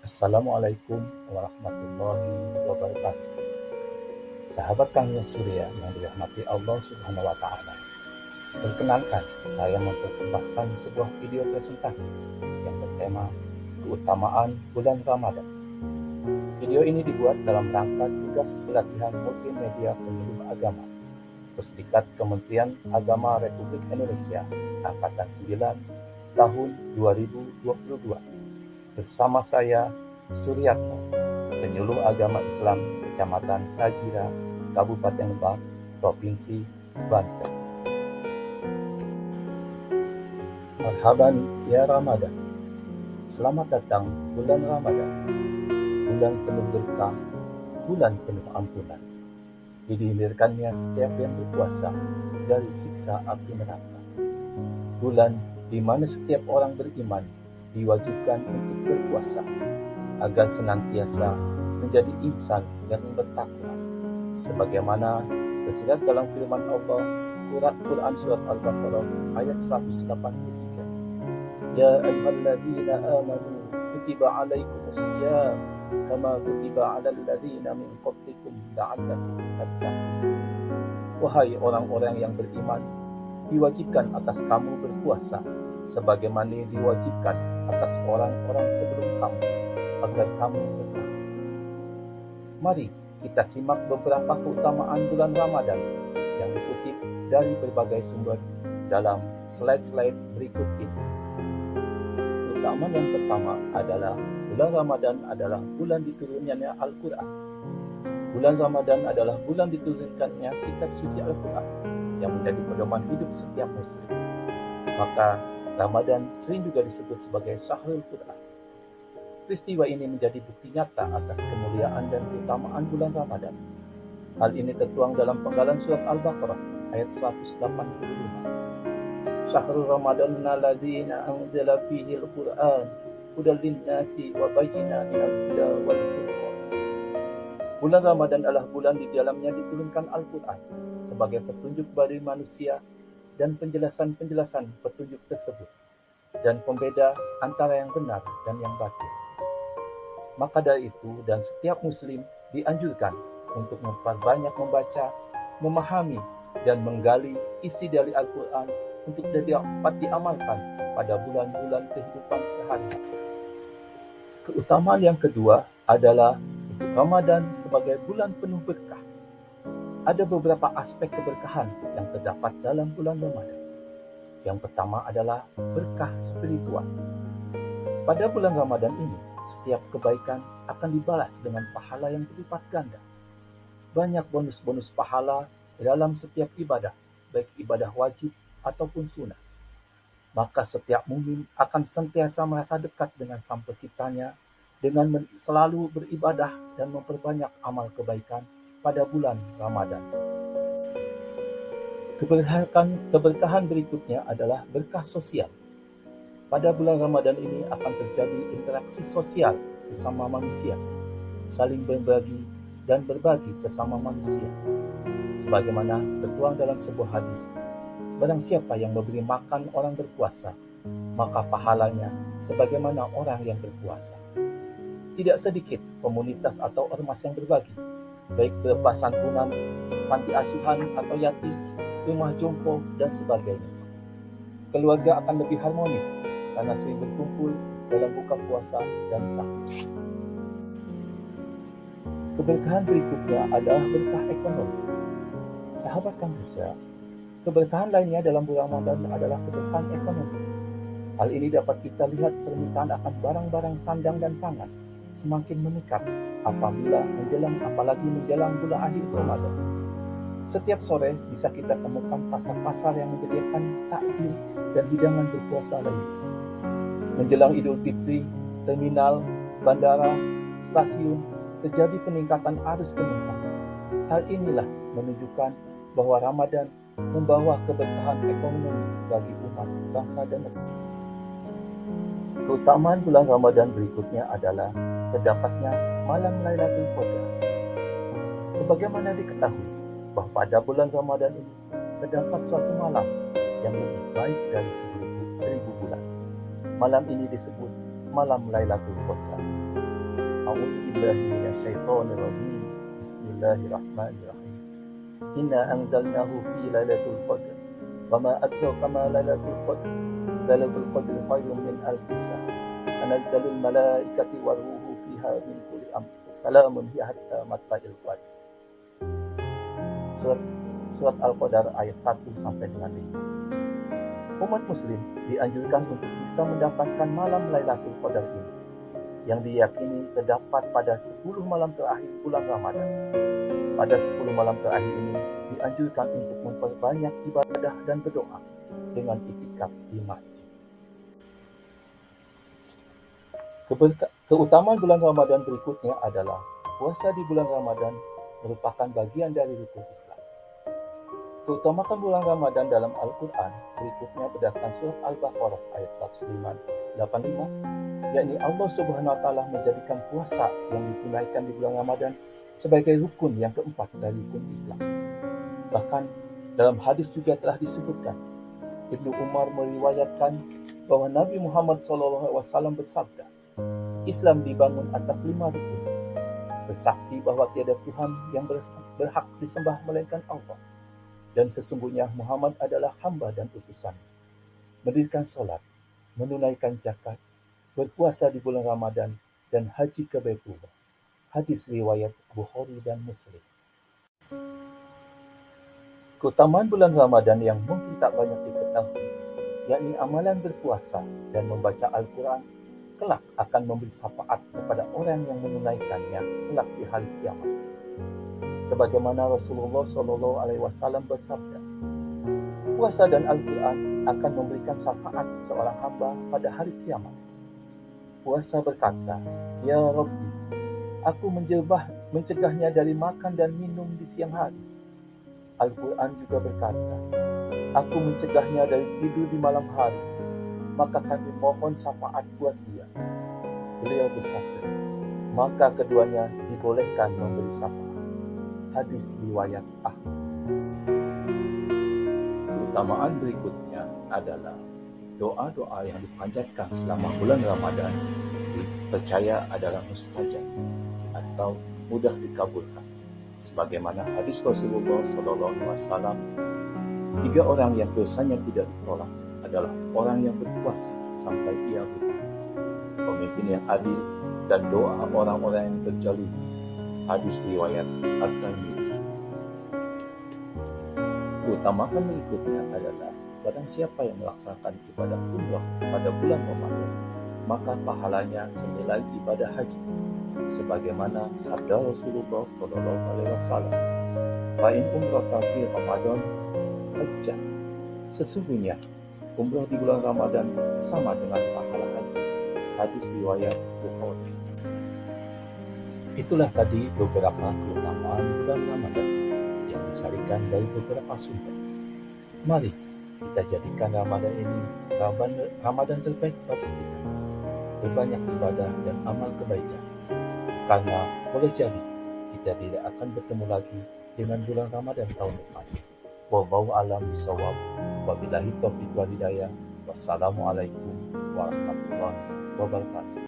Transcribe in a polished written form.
Assalamualaikum warahmatullahi wabarakatuh. Sahabat kami Surya yang dirahmati Allah Subhanahu wa Ta'ala. Perkenalkan, saya mempersembahkan sebuah video presentasi yang bertema keutamaan bulan Ramadan. Video ini dibuat dalam rangka tugas pelatihan multimedia penyuluh agama Pusdikat Kementerian Agama Republik Indonesia Angkatan 9 tahun 2022. Bersama saya, Suryatno, penyuluh agama Islam Kecamatan Sajira, Kabupaten Lebak, Provinsi Banten. Marhaban ya Ramadan. Selamat datang bulan Ramadan. Bulan penuh berkah, bulan penuh ampunan. Dihindarkannya setiap yang berpuasa dari siksa api neraka. Bulan di mana setiap orang beriman diwajibkan untuk berpuasa agar senantiasa menjadi insan yang bertakwa, sebagaimana tersirat dalam firman Allah Quran surat Al-Baqarah ayat 183. Ya ayyuhalladzina amanu kutiba alaikumusiyam kama kutiba alal ladzina min qablikum la'allakum tattaqun. Wahai orang-orang yang beriman, diwajibkan atas kamu berpuasa sebagaimana diwajibkan atas orang-orang sebelum kamu agar kamu bertakwa. Mari kita simak beberapa keutamaan bulan Ramadan yang dikutip dari berbagai sumber dalam slide-slide berikut ini. Keutamaan yang pertama adalah bulan Ramadan adalah bulan diturunkannya Al-Quran. Bulan Ramadan adalah bulan diturunkannya kitab suci Al-Quran yang menjadi pedoman hidup setiap muslim. Maka Ramadan sering juga disebut sebagai Syahrul Quran. Peristiwa ini menjadi bukti nyata atas kemuliaan dan keutamaan bulan Ramadan. Hal ini tertuang dalam penggalan surat Al-Baqarah ayat 185. Syahrul Ramadan alladzi anzala fihi al-Quran hudal lin-nasi wa bayyinatin minal huda wal furqan. Bulan Ramadan adalah bulan di dalamnya diturunkan Al-Quran sebagai petunjuk bagi manusia dan penjelasan-penjelasan petunjuk tersebut dan pembeda antara yang benar dan yang batil. Maka dari itu dan setiap muslim dianjurkan untuk memperbanyak membaca, memahami dan menggali isi dari Al-Quran untuk dapat diamalkan pada bulan-bulan kehidupan sehari-hari. Keutamaan yang kedua adalah Ramadan sebagai bulan penuh berkah. Ada beberapa aspek keberkahan yang terdapat dalam bulan Ramadan. Yang pertama adalah berkah spiritual. Pada bulan Ramadan ini, setiap kebaikan akan dibalas dengan pahala yang berlipat ganda. Banyak bonus-bonus pahala dalam setiap ibadah, baik ibadah wajib ataupun sunnah. Maka setiap mukmin akan senantiasa merasa dekat dengan Sang Penciptanya dengan selalu beribadah dan memperbanyak amal kebaikan pada bulan Ramadan. Keberkahan berikutnya adalah berkah sosial. Pada bulan Ramadan ini akan terjadi interaksi sosial sesama manusia, saling berbagi dan berbagi sesama manusia. Sebagaimana tertuang dalam sebuah hadis, barang siapa yang memberi makan orang berpuasa, maka pahalanya sebagaimana orang yang berpuasa. Tidak sedikit komunitas atau ormas yang berbagi, baik berupa santunan, panti asuhan atau yatim, rumah jompo, dan sebagainya. Keluarga akan lebih harmonis karena sering berkumpul dalam buka puasa dan sahur. Keberkahan berikutnya adalah berkah ekonomi. Sahabat Kambusa, keberkahan lainnya dalam bulan Ramadan adalah keberkahan ekonomi. Hal ini dapat kita lihat permintaan akan barang-barang sandang dan pangan semakin meningkat apalagi menjelang bulan akhir Ramadan. Setiap sore bisa kita temukan pasar-pasar yang menyediakan takjil dan hidangan berpuasa lainnya. Menjelang Idul Fitri, terminal, bandara, stasiun terjadi peningkatan arus penumpang. Hal inilah menunjukkan bahwa Ramadan membawa keberkahan ekonomi bagi umat bangsa dan negara. Keutamaan bulan Ramadan berikutnya adalah terdapatnya malam Lailatul Qadar. Sebagaimana diketahui bahwa pada bulan Ramadan ini terdapat suatu malam yang lebih baik dari 1000 bulan. Malam ini disebut malam Lailatul Qadar. A'udzu billahi minasyaitonir rajim. Bismillahirrahmanirrahim. Inna anzalnahu fi lailatul qadr. Wa ma adraka ma lailatul qadr. Lailatul qadri khairun min alfi syahr. Tanazzalul malaikatu waruhu fiha min kulli amr. Salamun hiya hatta matla'il fajr. Surat Al-Qadar ayat 1 sampai dengan 5. Umat muslim dianjurkan untuk bisa mendapatkan malam Lailatul Qadar ini yang diyakini terdapat pada 10 malam terakhir bulan Ramadan. Pada 10 malam terakhir ini dianjurkan untuk memperbanyak ibadah dan berdoa dengan iktikaf di masjid. Keutamaan bulan Ramadan berikutnya adalah puasa di bulan Ramadan merupakan bagian dari rukun Islam. Keutamaan bulan Ramadan dalam Al-Quran berikutnya berdasarkan surat Al-Baqarah ayat 185, yakni Allah Subhanahu wa Ta'ala menjadikan puasa yang ditunaikan di bulan Ramadan sebagai rukun yang keempat dari rukun Islam. Bahkan dalam hadis juga telah disebutkan, Ibnu Umar meriwayatkan bahwa Nabi Muhammad SAW bersabda, Islam dibangun atas 5 rukun. Bersaksi bahwa tiada Tuhan yang berhak disembah melainkan Allah, dan sesungguhnya Muhammad adalah hamba dan utusan. Mendirikan solat, menunaikan zakat, berpuasa di bulan Ramadan, dan haji ke Baitullah. Hadis riwayat Bukhari dan Muslim. Keutamaan bulan Ramadan yang mungkin tak banyak diketahui, yakni amalan berpuasa dan membaca Al-Quran, kelak akan memberi syafaat kepada orang yang menunaikannya kelak di hari kiamat. Sebagaimana Rasulullah SAW bersabda, puasa dan Al-Quran akan memberikan syafaat seorang hamba pada hari kiamat. Puasa berkata, Ya Rabbi, aku mencegahnya dari makan dan minum di siang hari. Al-Quran juga berkata, aku mencegahnya dari tidur di malam hari, maka kami mohon syafaat buat dia. Beliau bersabda, maka keduanya dibolehkan memberi syafaat. Hadis riwayat Ahmad. Keutamaan berikutnya adalah doa-doa yang dipanjatkan selama bulan Ramadan dipercaya adalah mustajab atau mudah dikabulkan. Sebagaimana hadis Rasulullah SAW, 3 orang yang dosanya tidak ditolak adalah orang yang berpuasa sampai ia buta, pemimpin yang adil, dan doa orang-orang yang berjalur. Hadis riwayat At-Tirmidzi. Keutamaan berikutnya adalah barang siapa yang melaksanakan ibadah umrah pada bulan Ramadan, maka pahalanya senilai ibadah haji. Sebagaimana sabda Rasulullah SAW, "Fa'in umrata fi Ramadan hajjah." Sesungguhnya umrah di bulan Ramadan sama dengan pahala haji. Hadis riwayat Bukhari. Itulah tadi beberapa keutamaan bulan Ramadan yang disarikan dari beberapa sumber. Mari kita jadikan Ramadan ini Ramadan terbaik bagi kita. Berbanyak ibadah dan amal kebaikan. Karena boleh jadi kita tidak akan bertemu lagi dengan bulan Ramadan tahun depan. Wallahu a'lam bishawab. Wabillahi taufiq wal hidayah. Wassalamualaikum warahmatullahi wabarakatuh.